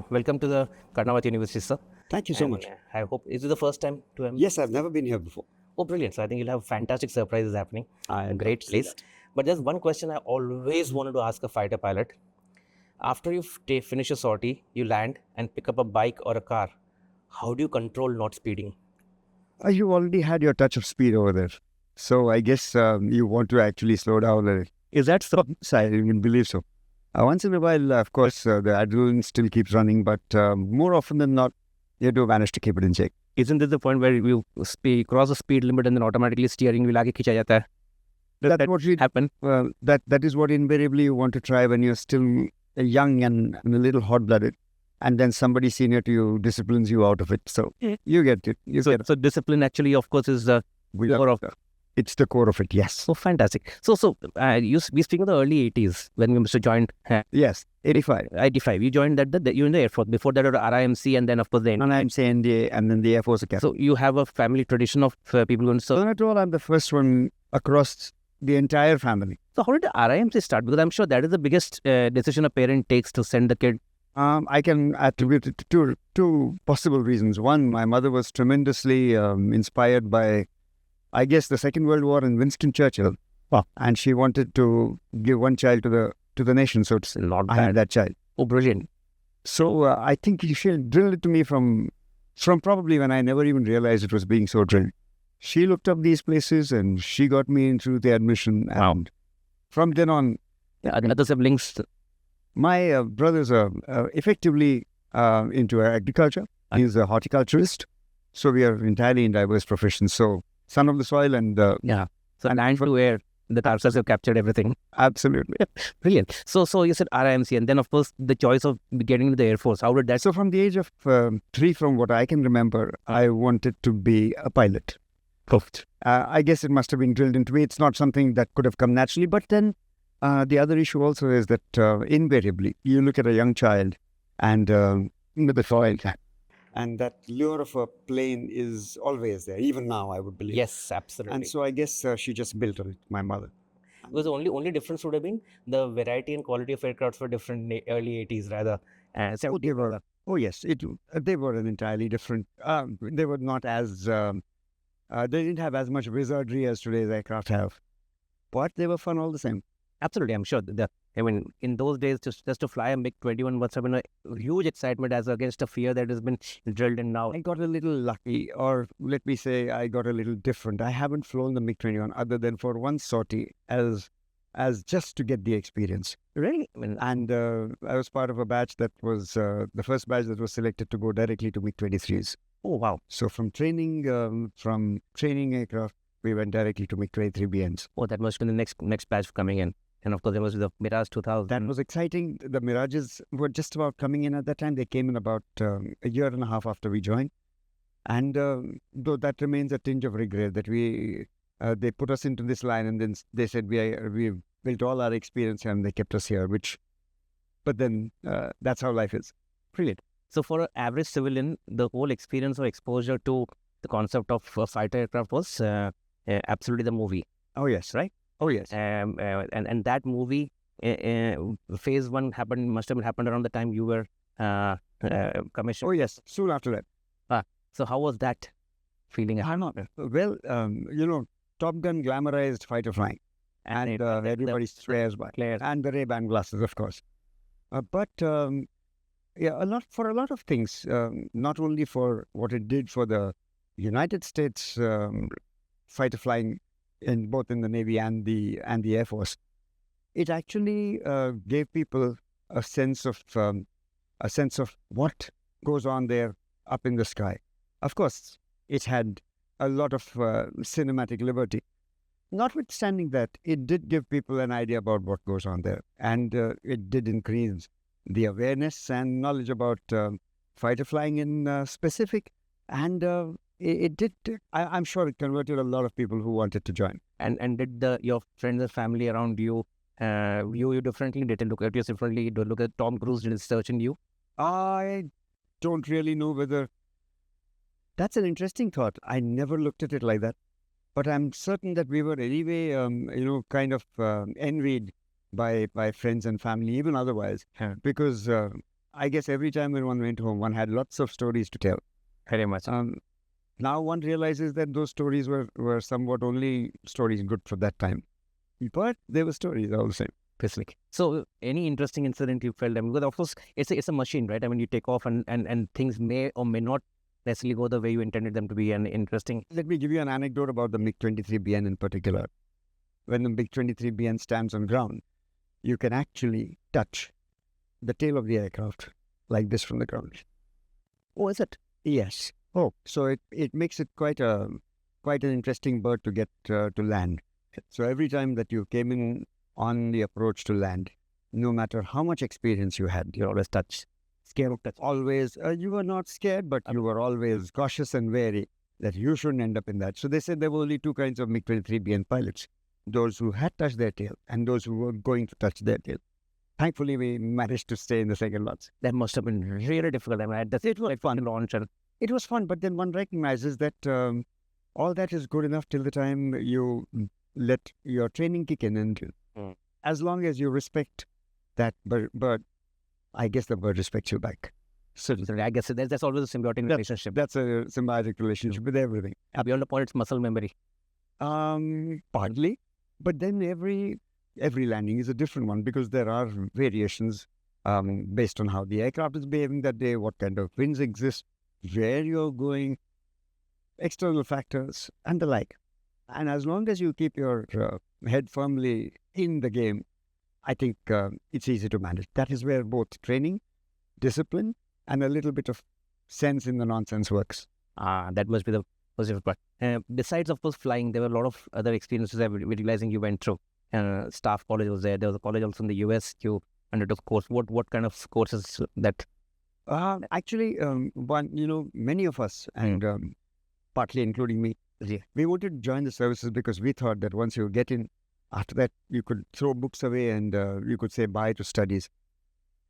Welcome to the Karnataka University, sir. Thank you so much. I hope is it the first time to have? Yes, I've never been here before. Oh, brilliant! So I think you'll have fantastic surprises happening. I A great place. But there's one question I always wanted to ask a fighter pilot. After you finish a sortie, you land and pick up a bike or a car. How do you control not speeding? You already had your touch of speed over there. So I guess you want to actually slow down a little. Is that so? I even believe so. Once in a while, of course, the adrenaline still keeps running, but more often than not, you do manage to keep it in check. Isn't this the point where you cross the speed limit and then automatically steering wheel आगे खींचा जाता है? Does that what we happen? That is what invariably you want to try when you're still young and a little hot-blooded, and then somebody senior to you disciplines you out of it. So you get it. So discipline actually, of course, is the core of. It's the core of it. Yes. So fantastic. So we speak of the early 80s when we Mr. joined. Yes, 85. 85. You joined you in the Air Force. Before that, RIMC, and then of course the RIMC, NDA, and then the Air Force Academy. So you have a family tradition of people going to serve. Not at all. I'm the first one across the entire family. So how did the RIMC start? Because I'm sure that is the biggest decision a parent takes to send the kid. I can attribute it to two possible reasons. One, my mother was tremendously inspired by, I guess, the Second World War and Winston Churchill. Wow. And she wanted to give one child to the nation. So it's Not I had that child. Oh, brilliant. So I think she drilled it to me from probably when I never even realized it was being so drilled. She looked up these places and she got me into the admission. And from then on, Other siblings. my brothers are effectively into agriculture. He's a horticulturist. So we are entirely in diverse professions. So son of the soil and... So land to air, the Tarsas have captured everything. Absolutely. Brilliant. So you said RIMC, and then of course the choice of getting into the Air Force. How did that? So from the age of 3, from what I can remember, I wanted to be a pilot. I guess it must have been drilled into me. It's not something that could have come naturally. But then the other issue also is that invariably you look at a young child and the soil, and that lure of a plane is always there, even now, I would believe. Yes, absolutely. And so I guess she just built on it, my mother. Because the only difference would have been the variety and quality of aircrafts were different in the early 80s rather. They were an entirely different. They were not as. They didn't have as much wizardry as today's aircraft have, but they were fun all the same. Absolutely, I'm sure. In those days, just to fly a MiG-21 must have been a huge excitement as against a fear that has been drilled in now. I got a little lucky, or let me say, I got a little different. I haven't flown the MiG-21 other than for one sortie as just to get the experience. Really? And I was part of a batch that was the first batch that was selected to go directly to MiG-23s. Oh, wow. So from training aircraft, we went directly to MiG-23BNs. Oh, that must have been the next batch coming in. And of course, there was the Mirage 2000. That was exciting. The Mirages were just about coming in at that time. They came in about a year and a half after we joined. And though that remains a tinge of regret that they put us into this line and then they said we built all our experience and they kept us here, but then that's how life is. Brilliant. So for an average civilian, the whole experience or exposure to the concept of fighter aircraft was absolutely the movie. Oh, yes. Right? Oh, yes. And that movie, phase 1 must have happened around the time you were commissioned. Oh, yes. Soon after that. So how was that feeling? Well, Top Gun glamorized fighter flying. And everybody swears by it. And the Ray-Ban glasses, of course. But a lot of things, not only for what it did for the United States fighter flying, both in the Navy and the Air Force, it actually gave people a sense of what goes on there up in the sky. Of course, it had a lot of cinematic liberty. Notwithstanding that, it did give people an idea about what goes on there, and it did increase the awareness and knowledge about fighter flying in specific, and it did. I'm sure it converted a lot of people who wanted to join. And did your friends and family around you view you differently? Did they look at you differently? Did they look at Tom Cruise? Did they search in you? I don't really know whether... That's an interesting thought. I never looked at it like that. But I'm certain that we were anyway, kind of envied by friends and family, even otherwise, because I guess every time when one went home, one had lots of stories to tell. Very much. Now one realizes that those stories were somewhat only stories good for that time, but they were stories all the same. Precisely. So, any interesting incident you felt? I mean, because of course, it's a machine, right? I mean, you take off and things may or may not necessarily go the way you intended them to be. And interesting. Let me give you an anecdote about the MiG-23BN in particular. When the MiG-23BN stands on ground, you can actually touch the tail of the aircraft like this from the ground. Oh, is it? Yes. Oh, so it makes it quite an interesting bird to get to land. So every time that you came in on the approach to land, no matter how much experience you had, You always scared of touch. always you were not scared, but you were always cautious and wary that you shouldn't end up in that. So they said there were only two kinds of MiG-23BN pilots: those who had touched their tail and those who were going to touch their tail. Thankfully, we managed to stay in the second lots. That must have been really difficult. I mean, it was fun launch, and it was fun, but then one recognizes that all that is good enough till the time you let your training kick in, and as long as you respect that bird, I guess the bird respects you back. So I guess that's always a symbiotic relationship. That's a symbiotic relationship with everything. Beyond the point, it's muscle memory. Partly, but then every landing is a different one because there are variations based on how the aircraft is behaving that day, what kind of winds exist, where you're going, external factors, and the like. And as long as you keep your head firmly in the game, I think it's easy to manage. That is where both training, discipline, and a little bit of sense in the nonsense works. That must be the positive part. Besides, of course, flying, there were a lot of other experiences we're realizing you went through. Staff college was there. There was a college also in the US. You undertook course. What kind of courses that? Actually, many of us, and partly including me, we wanted to join the services because we thought that once you get in, after that, you could throw books away and you could say bye to studies.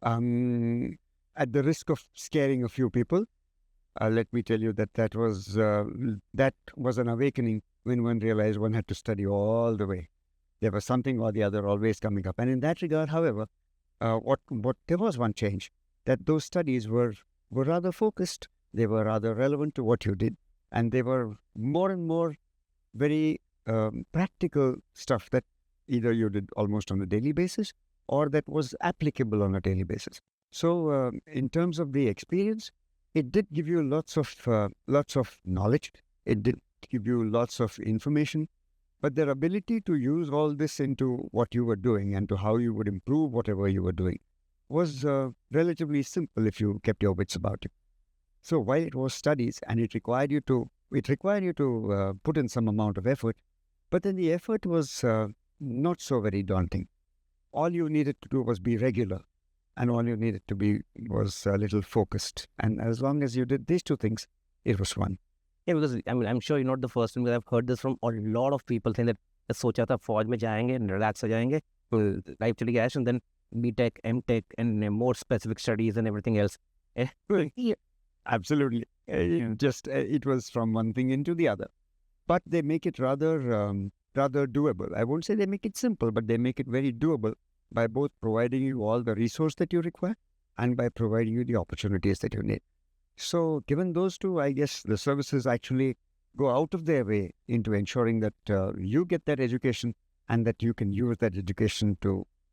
At the risk of scaring a few people, let me tell you that was an awakening when one realized one had to study all the way. There was something or the other always coming up. And in that regard, however, there was one change, that those studies were rather focused. They were rather relevant to what you did. And they were more and more very practical stuff that either you did almost on a daily basis or that was applicable on a daily basis. So in terms of the experience, it did give you lots of knowledge. It did give you lots of information. But their ability to use all this into what you were doing and to how you would improve whatever you were doing was relatively simple if you kept your wits about it. So while it was studies and it required you to put in some amount of effort, but then the effort was not so very daunting. All you needed to do was be regular, and all you needed to be was a little focused. And as long as you did these two things, it was fun. Yeah, because I mean, I'm sure you're not the first one, because I've heard this from a lot of people saying that सोचा था फौज में जाएंगे, relax हो जाएंगे, life चली गया, and then B.Tech, M.Tech, and more specific studies and everything else. Yeah, absolutely. It was from one thing into the other. But they make it rather doable. I won't say they make it simple, but they make it very doable by both providing you all the resource that you require and by providing you the opportunities that you need. So given those two, I guess the services actually go out of their way into ensuring that you get that education and that you can use that education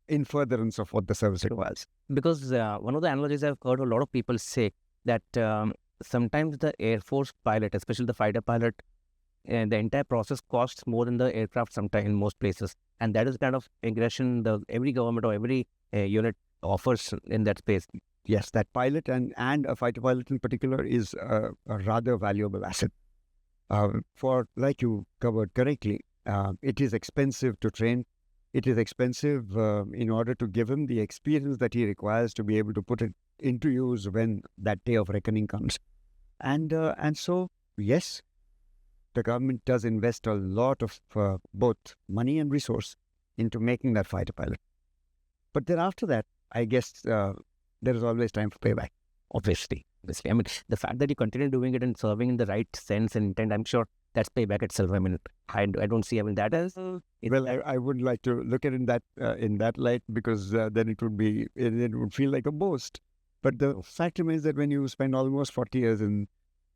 in furtherance of what the service requires. Because one of the analogies I've heard a lot of people say that sometimes the Air Force pilot, especially the fighter pilot, the entire process costs more than the aircraft sometimes in most places. And that is kind of aggression every government or every unit offers in that space. Yes, that pilot and a fighter pilot in particular is a rather valuable asset. For, like you covered correctly, it is expensive to train. It is expensive in order to give him the experience that he requires to be able to put it into use when that day of reckoning comes. And so, yes, the government does invest a lot of both money and resource into making that fighter pilot. But then after that, I guess there is always time for payback. Obviously. I mean, the fact that you continue doing it and serving in the right sense and intent, I'm sure that's payback itself. I mean, I don't see, I mean, that as... Well, I would like to look at it in that light, because then it would feel like a boast. But the fact remains that when you spend almost 40 years in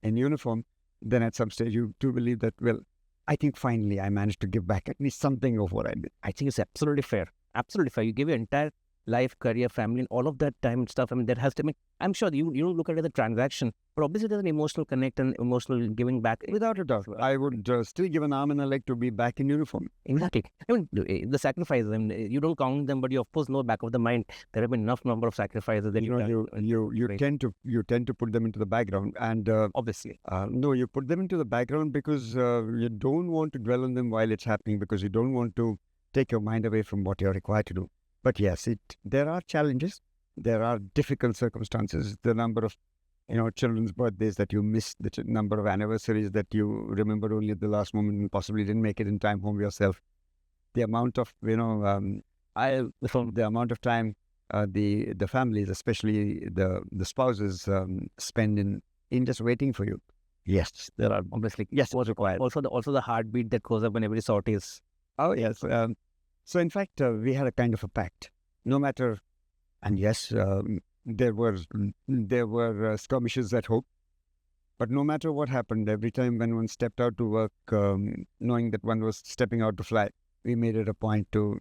uniform, then at some stage you do believe that, well, I think finally I managed to give back at least something of what I did. I think it's absolutely fair. Absolutely fair. You give your entire life, career, family, and all of that time and stuff. I mean, that has to make... I'm sure you don't look at it as a transaction, but obviously there's an emotional connect and emotional giving back. Without a doubt. I would still give an arm and a leg to be back in uniform. Exactly. I mean, the sacrifices, I mean, you don't count them, but you of course know back of the mind there have been enough number of sacrifices that you tend to put them into the background, and obviously no, you put them into the background because you don't want to dwell on them while it's happening, because you don't want to take your mind away from what you're required to do. But yes, there are challenges, there are difficult circumstances. The number of children's birthdays that you miss, the number of anniversaries that you remember only at the last moment and possibly didn't make it in time home yourself. The amount of the amount of time the families, especially the spouses, spend in just waiting for you. Yes, there are obviously what's required. Also the heartbeat that goes up when every sortie is. Oh yes. So in fact, we had a kind of a pact. No matter, and yes, there were skirmishes at home, but no matter what happened, every time when one stepped out to work, knowing that one was stepping out to fly, we made it a point to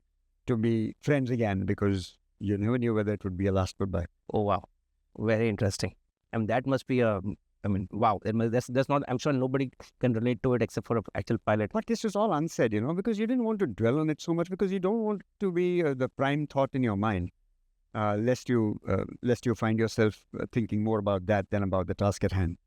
be friends again, because you never knew whether it would be a last goodbye. Oh wow, very interesting. And that must be a... I mean, wow, that's not... I'm sure nobody can relate to it except for an actual pilot. But this was all unsaid, because you didn't want to dwell on it so much, because you don't want to be the prime thought in your mind, lest you find yourself thinking more about that than about the task at hand.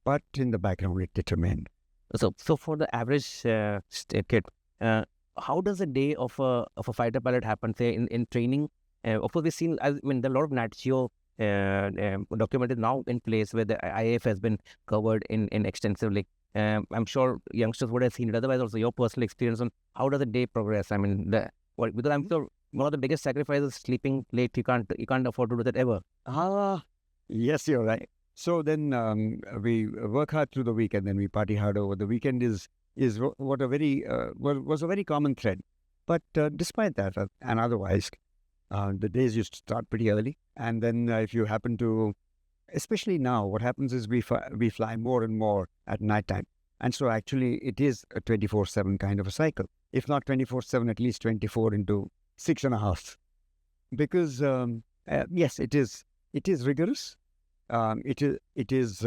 But in the background, it determined. So for the average kid, how does a day of a fighter pilot happen? Say in training, of course we've seen. I mean, there are a lot of Nat Geo documented now in place where the IAF has been covered in extensively. I'm sure youngsters would have seen it. Otherwise, also your personal experience on how does a day progress? I mean, because I'm sure one of the biggest sacrifices is sleeping late. You can't afford to do that ever. Yes, you're right. So then we work hard through the week, and then we party hard over the weekend. Is what a very was a very common thread. But despite that, and otherwise, the days used to start pretty early. And then if you happen to, especially now, what happens is we fly more and more at night time. And so actually it is a 24/7 kind of a cycle. If not 24/7, at least 24 into 6.5. Because yes, it is rigorous. It is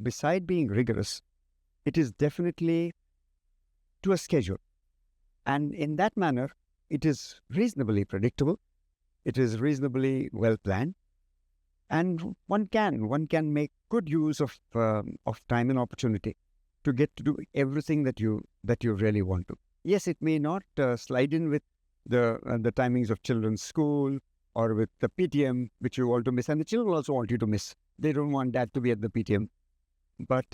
beside being rigorous, it is definitely to a schedule. And in that manner, it is reasonably predictable. It is reasonably well planned, and one can make good use of time and opportunity to get to do everything that you really want to. Yes, it may not slide in with the timings of children's school or with the PTM, which you want to miss, and the children also want you to miss. They don't want that to be at the PTM, but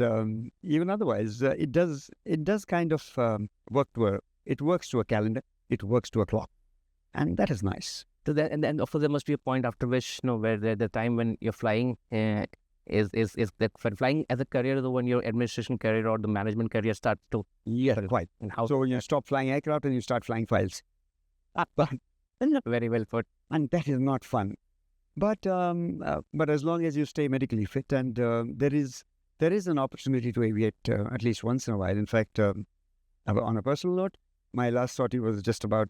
even otherwise, it does kind of work to it works to a calendar. It works to a clock, and that is nice. So that, and then of course there must be a point after which, where the time when you're flying is that flying as a career, or when your administration career or the management career starts to... Yeah, quite. And so when you stop flying aircraft and you start flying files. But very well put. And that is not fun. But as long as you stay medically fit, and there is an opportunity to aviate at least once in a while. In fact, on a personal note, my last sortie was just about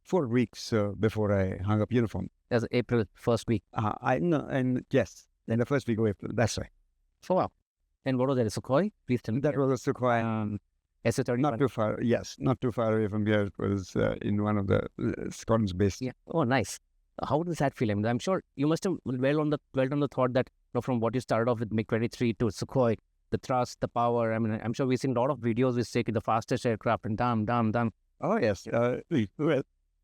4 weeks before I hung up uniform. That's April, first week. Yes, in the first week of April. That's right. So wow. And what was that? A Sukhoi? Please tell me. That was a Sukhoi. SU-31. Not too far. Yes, not too far away from here. It was in one of the squadrons based. Yeah. Oh, nice. How does that feel? I mean, I'm sure you must have dwelled on the thought that from what you started off with MiG-23 to Sukhoi, the thrust, the power. I mean, I'm sure we've seen a lot of videos which take the fastest aircraft and dam. Oh yes. Well,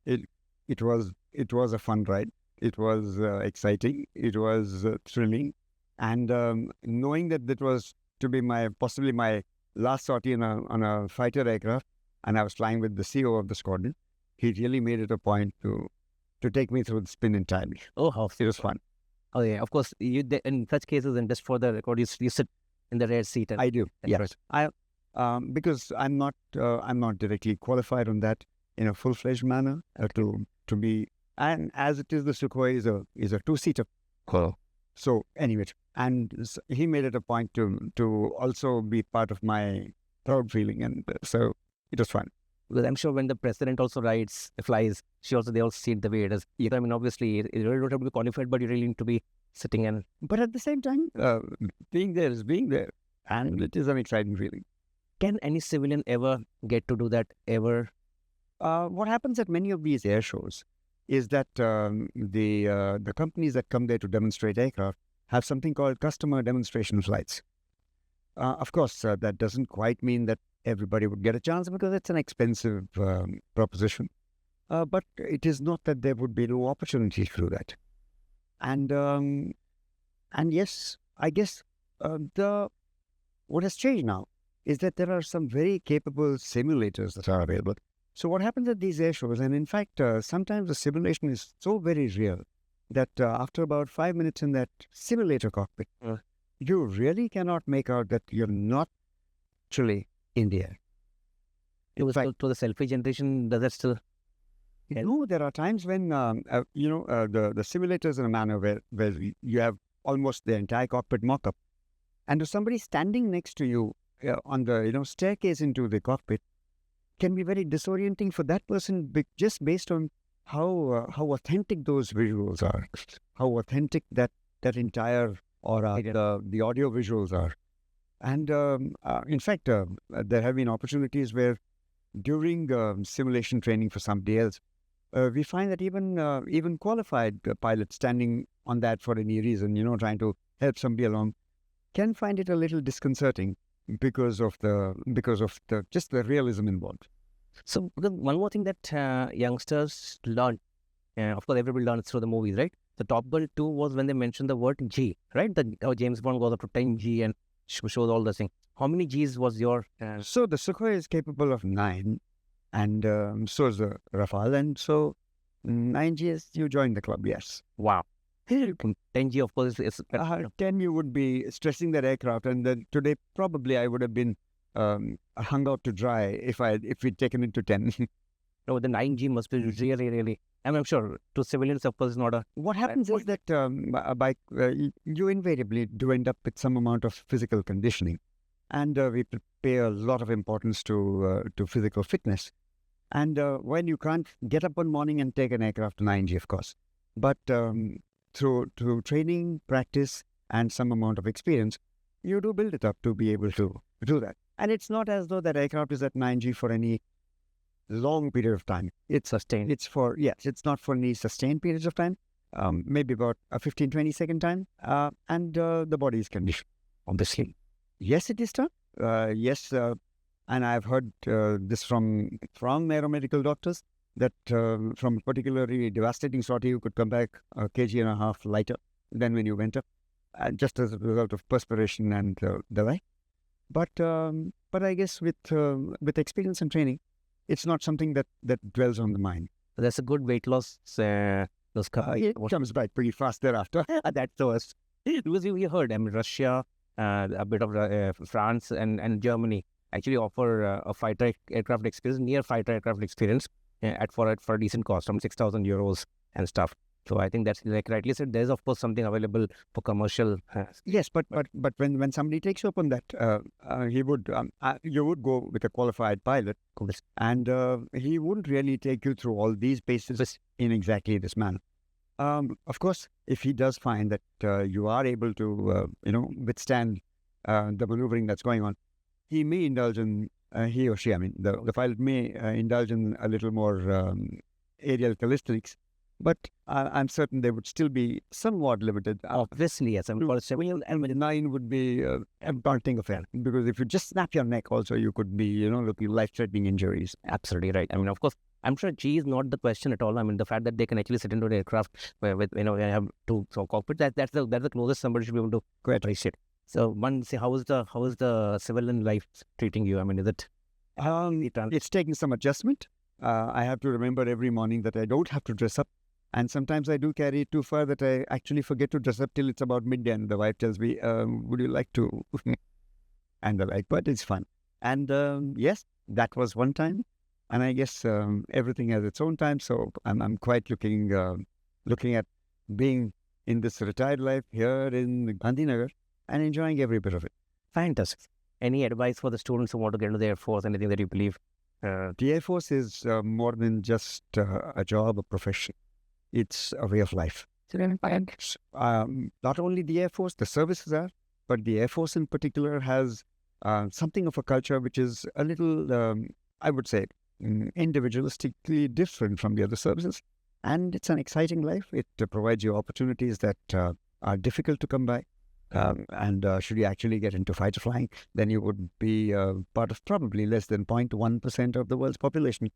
it was a fun ride. It was exciting. It was thrilling, and knowing that was to be possibly my last sortie on a fighter aircraft, and I was flying with the CO of the squadron. He really made it a point to take me through the spin entirely. Oh, how it was fun. Oh yeah, of course. In such cases, and just for the record, you sit in the rear seat. I do. Yes, because I'm not directly qualified on that in a full-fledged manner to be. And as it is, the Sukhoi is a two-seater. Cool. So anyway, and he made it a point to also be part of my proud feeling, and so it was fun. Because I'm sure when the president also flies, they all see it the way it is. Yeah. I mean, obviously, you really don't have to be qualified, but you really need to be sitting in. But at the same time, being there is being there, and it is an exciting feeling. Can any civilian ever get to do that ever? What happens at many of these air shows is that the companies that come there to demonstrate aircraft have something called customer demonstration flights. Of course, that doesn't quite mean that everybody would get a chance because it's an expensive proposition. But it is not that there would be no opportunity to do that. And yes, I guess what has changed now is that there are some very capable simulators that are available. So what happens at these air shows, and in fact, sometimes the simulation is so very real that after about 5 minutes in that simulator cockpit, you really cannot make out that you're not actually in the air. To the selfie generation, does that still? No, there are times when the simulator's in a manner where you have almost the entire cockpit mock-up, and if somebody standing next to you on the staircase into the cockpit can be very disorienting for that person, just based on how authentic those visuals are, how authentic that entire aura, the audio visuals are. And in fact, there have been opportunities where during simulation training for somebody else, we find that even qualified pilots standing on that for any reason, trying to help somebody along, can find it a little disconcerting because of just the realism involved. So one more thing that youngsters learn, of course everybody learns through the movies, right? The Top Gun 2 was when they mentioned the word G, right? How James Bond goes up to 10 G and shows all the things. How many Gs was your? So the Sukhoi is capable of 9, and so is the Rafale, and so 9 Gs, you join the club, yes. Wow. 10 G, of course, is 10 you would be stressing that aircraft, and then today probably I would have been hung out to dry if we'd taken it to 10. No, the 9G must be really, really. And I'm sure to civilians, of course, not a. What happens is that you invariably do end up with some amount of physical conditioning, and we pay a lot of importance to physical fitness. And when you can't get up one morning and take an aircraft to 9G, of course, but through training, practice, and some amount of experience, you do build it up to be able to do that. And it's not as though that aircraft is at 9G for any long period of time. It's sustained. It's not for any sustained periods of time, maybe about a 15-20 second time, and the body is conditioned, obviously. Yes, it is tough. Yes, and I've heard this from aeromedical doctors that from a particularly devastating sortie, you could come back a kg and a half lighter than when you went up, just as a result of perspiration and the like. But I guess with experience and training, it's not something that dwells on the mind. That's a good weight loss. It comes back pretty fast thereafter. That's the worst. Because we heard, Russia, a bit of France and Germany actually offer a fighter aircraft experience, near fighter aircraft experience for a decent cost, from 6,000 euros and stuff. So I think that's, like rightly said, there's of course something available for commercial. Yes, but when somebody takes you up on that, you would go with a qualified pilot, and he wouldn't really take you through all these bases in exactly this manner. Of course, if he does find that you are able to withstand the maneuvering that's going on, he may indulge in he or she, the pilot may indulge in a little more aerial calisthenics. But I'm certain they would still be somewhat limited. Obviously, yes. And 9 would be a daunting affair, because if you just snap your neck, also you could be, looking life-threatening injuries. Absolutely right. Of course, I'm sure G is not the question at all. The fact that they can actually sit into an aircraft with they have two cockpits, that's the closest somebody should be able to appreciate. So one say, how is the civilian life treating you? Is it? It's taking some adjustment. I have to remember every morning that I don't have to dress up. And sometimes I do carry it too far that I actually forget to dress up till it's about midday, and the wife tells me, would you like to and the like. But it's fun. And yes, that was one time. And I guess everything has its own time. So I'm quite looking at being in this retired life here in Gandhinagar and enjoying every bit of it. Fantastic. Any advice for the students who want to get into the Air Force? Anything that you believe? The Air Force is more than just a job, a profession. It's a way of life. Not only the Air Force, the services are, but the Air Force in particular has something of a culture which is a little, I would say, individualistically different from the other services. And it's an exciting life. It provides you opportunities that are difficult to come by. And should you actually get into fighter flying, then you would be part of probably less than 0.1% of the world's population.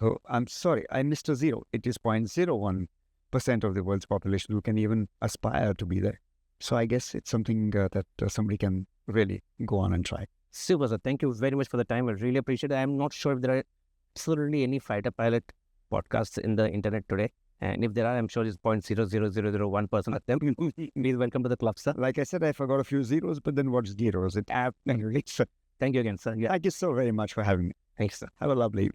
Oh, I'm sorry, I missed a zero. It is 0.01% of the world's population who can even aspire to be there. So I guess it's something that somebody can really go on and try. Super, sir. Thank you very much for the time. I really appreciate it. I'm not sure if there are absolutely any fighter pilot podcasts in the internet today. And if there are, I'm sure it's 0.00001% of them. Please welcome to the club, sir. Like I said, I forgot a few zeros, but then what's zeros? Thank you again, sir. Yeah. Thank you so very much for having me. Thanks, sir. Have a lovely